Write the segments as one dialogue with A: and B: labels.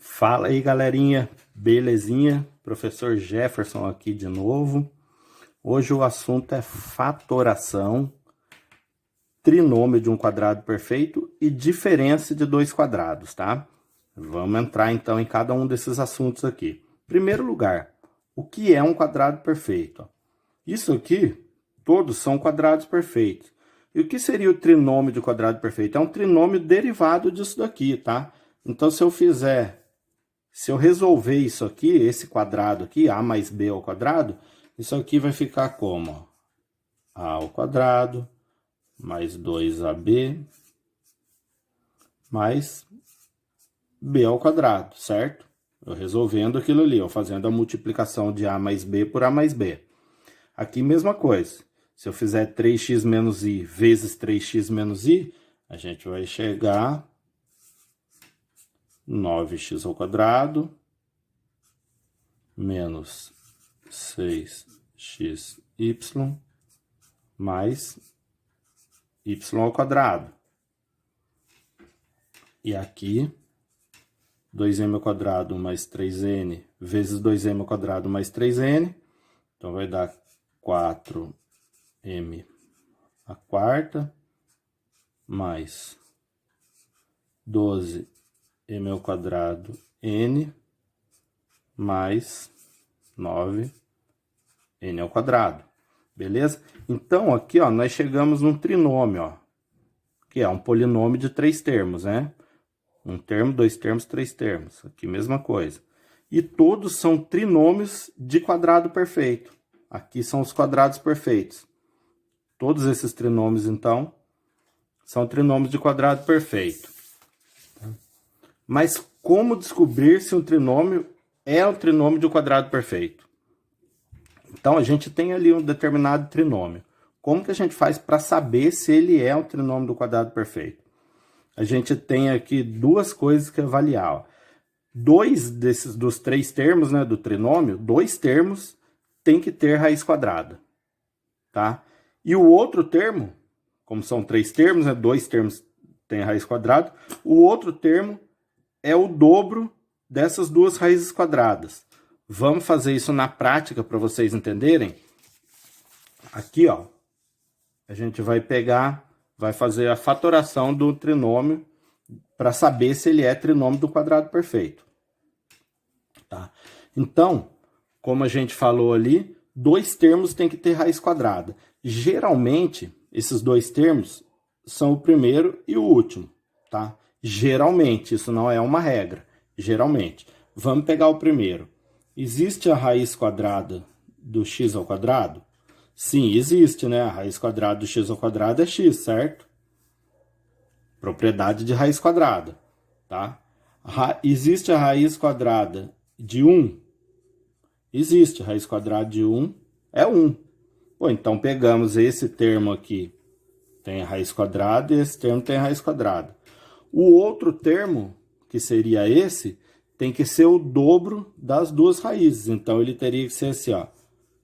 A: Fala aí, galerinha, belezinha? Professor Jefferson aqui de novo. Hoje o assunto é fatoração, trinômio de um quadrado perfeito e diferença de dois quadrados, tá? Vamos entrar então em cada um desses assuntos aqui. Primeiro lugar, o que é um quadrado perfeito? Isso aqui, todos são quadrados perfeitos. E o que seria o trinômio de quadrado perfeito? É um trinômio derivado disso daqui, tá? Então, se eu resolver isso aqui, esse quadrado aqui, a mais b ao quadrado, isso aqui vai ficar como? A ao quadrado mais 2ab mais b ao quadrado, certo? Eu resolvendo aquilo ali, eu fazendo a multiplicação de a mais b por a mais b. Aqui, mesma coisa. Se eu fizer 3x menos i vezes 3x menos i, a gente vai chegar 9x ao quadrado menos 6xy mais y ao quadrado. E aqui, 2m ao quadrado mais 3n vezes 2m ao quadrado mais 3n. Então, vai dar 4m à quarta mais 12m ao quadrado n mais 9n ao quadrado. Beleza? Então, aqui, ó, nós chegamos num trinômio, ó, que é um polinômio de 3 termos, né? Um termo, 2 termos, 3 termos. Aqui, mesma coisa. E todos são trinômios de quadrado perfeito. Aqui são os quadrados perfeitos. Todos esses trinômios, então, são trinômios de quadrado perfeito. Mas como descobrir se um trinômio é o trinômio de um quadrado perfeito? Então, a gente tem ali um determinado trinômio. Como que a gente faz para saber se ele é um trinômio do quadrado perfeito? A gente tem aqui duas coisas que avaliar. Ó. Dos 3 termos, né, do trinômio, 2 termos tem que ter raiz quadrada. Tá? E o outro termo, como são 3 termos, né, 2 termos têm raiz quadrada, o outro termo é o dobro dessas duas raízes quadradas. Vamos fazer isso na prática para vocês entenderem? Aqui, ó, a gente vai fazer a fatoração do trinômio para saber se ele é trinômio do quadrado perfeito. Tá? Então, como a gente falou ali, 2 termos tem que ter raiz quadrada. Geralmente, esses 2 termos são o primeiro e o último, tá? Geralmente, isso não é uma regra. Geralmente. Vamos pegar o primeiro. Existe a raiz quadrada do x ao quadrado? Sim, existe, né? A raiz quadrada do x ao quadrado é x, certo? Propriedade de raiz quadrada, tá? Existe a raiz quadrada de 1? Existe. A raiz quadrada de 1 é 1. Bom, então pegamos esse termo aqui, tem a raiz quadrada, e esse termo tem a raiz quadrada. O outro termo, que seria esse, tem que ser o dobro das duas raízes. Então, ele teria que ser assim, ó,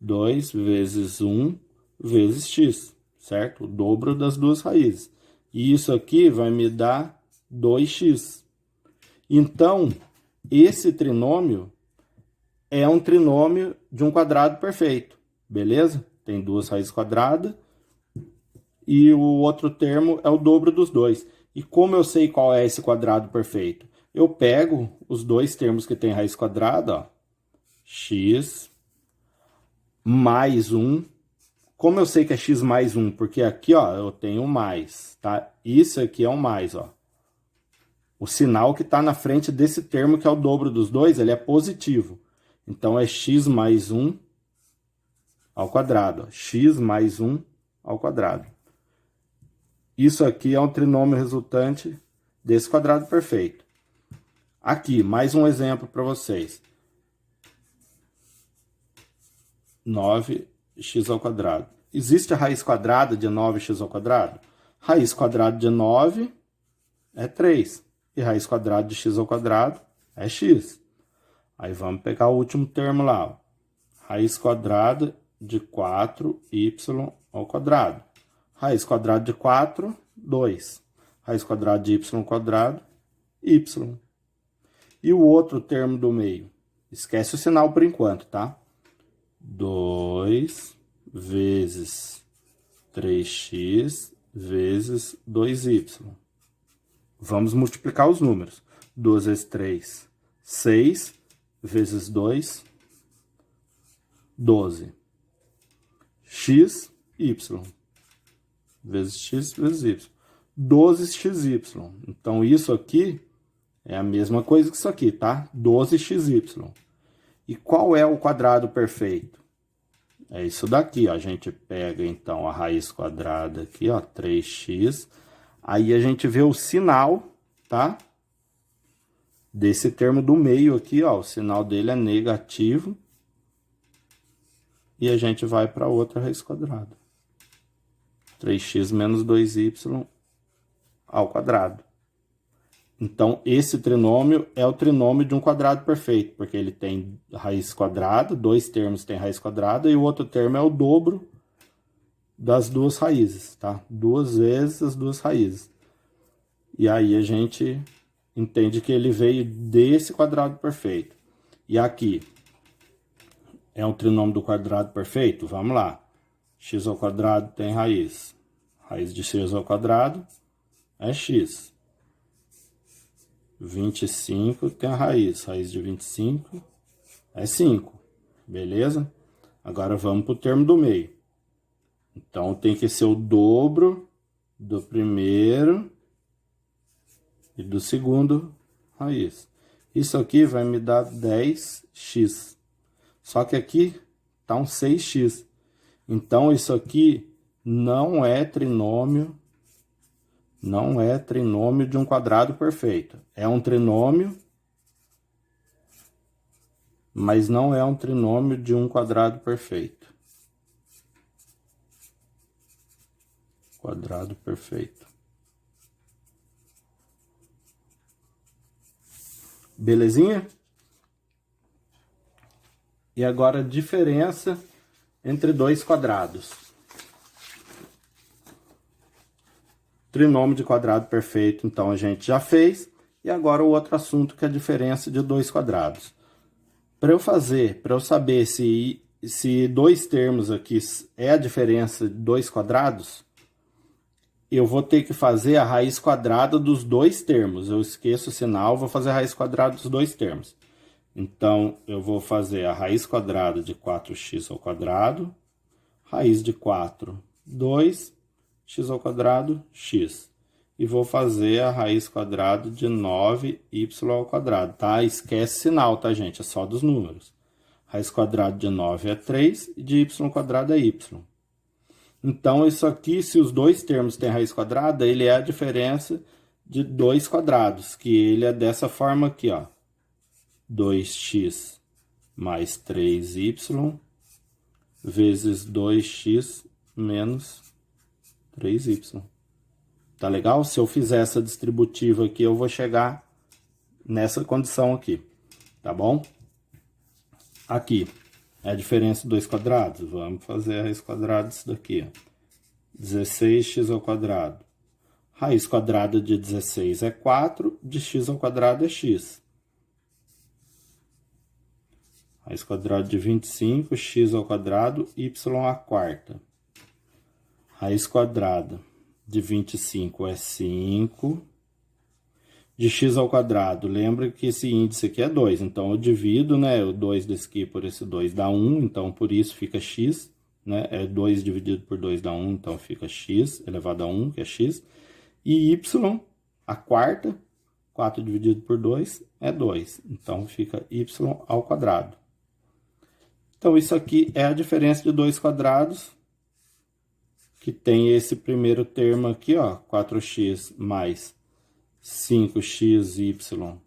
A: 2 vezes 1 vezes x, certo? O dobro das duas raízes. E isso aqui vai me dar 2x. Então, esse trinômio é um trinômio de um quadrado perfeito, beleza? Tem duas raízes quadradas e o outro termo é o dobro dos dois. E como eu sei qual é esse quadrado perfeito? Eu pego os 2 termos que tem raiz quadrada, ó, x mais 1. Como eu sei que é x mais 1? Porque aqui, ó, eu tenho mais, tá? Isso aqui é um mais, ó. O sinal que está na frente desse termo, que é o dobro dos dois, ele é positivo. Então, é x mais 1 ao quadrado. Ó. X mais 1 ao quadrado. Isso aqui é um trinômio resultante desse quadrado perfeito. Aqui, mais um exemplo para vocês. 9x ao quadrado. Existe a raiz quadrada de 9x ao quadrado? Raiz quadrada de 9 é 3. E raiz quadrada de x ao quadrado é x. Aí vamos pegar o último termo lá. Ó. Raiz quadrada de 4y ao quadrado. Raiz quadrada de 4, 2. Raiz quadrada de y ao quadrado, y. E o outro termo do meio? Esquece o sinal por enquanto, tá? 2 vezes 3x vezes 2y. Vamos multiplicar os números. 2 vezes 3, 6, vezes 2, 12. X, y. Vezes x, vezes y. 12xy. Então, isso aqui é a mesma coisa que isso aqui, tá? 12xy. E qual é o quadrado perfeito? É isso daqui, ó. A gente pega, então, a raiz quadrada aqui, ó, 3x. Aí a gente vê o sinal, tá? Desse termo do meio aqui, ó. O sinal dele é negativo. E a gente vai para outra raiz quadrada. 3x menos 2y ao quadrado. Então, esse trinômio é o trinômio de um quadrado perfeito, porque ele tem raiz quadrada, dois termos têm raiz quadrada, e o outro termo é o dobro das duas raízes, tá? 2 vezes as duas raízes. E aí a gente entende que ele veio desse quadrado perfeito. E aqui é um trinômio do quadrado perfeito? Vamos lá. X ao quadrado tem raiz. Raiz de x ao quadrado é x. 25 tem a raiz. Raiz de 25 é 5. Beleza? Agora vamos para o termo do meio. Então, tem que ser o dobro do primeiro e do segundo raiz. Isso aqui vai me dar 10x. Só que aqui tá um 6x. Então, isso aqui não é trinômio de um quadrado perfeito. É um trinômio, mas não é um trinômio de um quadrado perfeito. Quadrado perfeito. Belezinha? E agora a diferença entre dois quadrados. Trinômio de quadrado perfeito, então a gente já fez. E agora o outro assunto, que é a diferença de dois quadrados. Para eu saber se dois termos aqui é a diferença de dois quadrados, eu vou ter que fazer a raiz quadrada dos dois termos. Eu esqueço o sinal, vou fazer a raiz quadrada dos dois termos. Então, eu vou fazer a raiz quadrada de 4x ao quadrado, raiz de 4, 2, x ao quadrado, x. E vou fazer a raiz quadrada de 9y ao quadrado, tá? Esquece sinal, tá, gente? É só dos números. Raiz quadrada de 9 é 3 e de y ao quadrado é y. Então, isso aqui, se os dois termos têm raiz quadrada, ele é a diferença de dois quadrados, que ele é dessa forma aqui, ó. 2x mais 3y vezes 2x menos 3y. Tá legal? Se eu fizer essa distributiva aqui, eu vou chegar nessa condição aqui, tá bom? Aqui é a diferença de dois quadrados. Vamos fazer a raiz quadrada disso daqui, ó. 16x ao quadrado. Raiz quadrada de 16 é 4, de x ao quadrado é x. Raiz quadrada de 25, x ao quadrado, y à quarta. Raiz quadrada de 25 é 5. De x ao quadrado, lembra que esse índice aqui é 2, então eu divido, né, o 2 desse aqui por esse 2 dá 1, então por isso fica x, né, é 2 dividido por 2 dá 1, então fica x elevado a 1, que é x, e y, a quarta, 4 dividido por 2 é 2, então fica y ao quadrado. Então isso aqui é a diferença de dois quadrados, que tem esse primeiro termo aqui, ó, 4x mais 5xy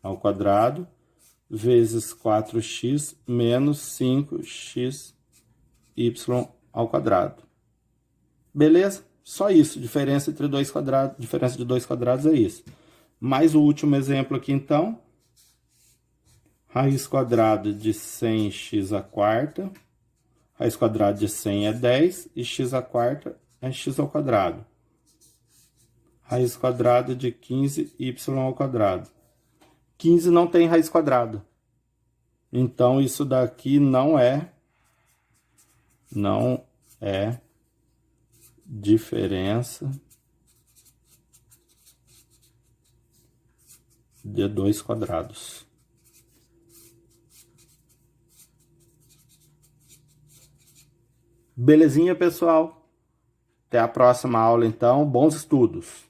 A: ao quadrado, vezes 4x menos 5xy ao quadrado. Beleza? Só isso, diferença entre dois quadrados, diferença de dois quadrados é isso. Mais o último exemplo aqui, então. Raiz quadrada de 100x à quarta. Raiz quadrada de 100 é 10 e x à quarta é x ao quadrado. Raiz quadrada de 15y ao quadrado. 15 não tem raiz quadrada. Então, isso daqui não é diferença de 2 quadrados. Belezinha, pessoal? Até a próxima aula, então. Bons estudos!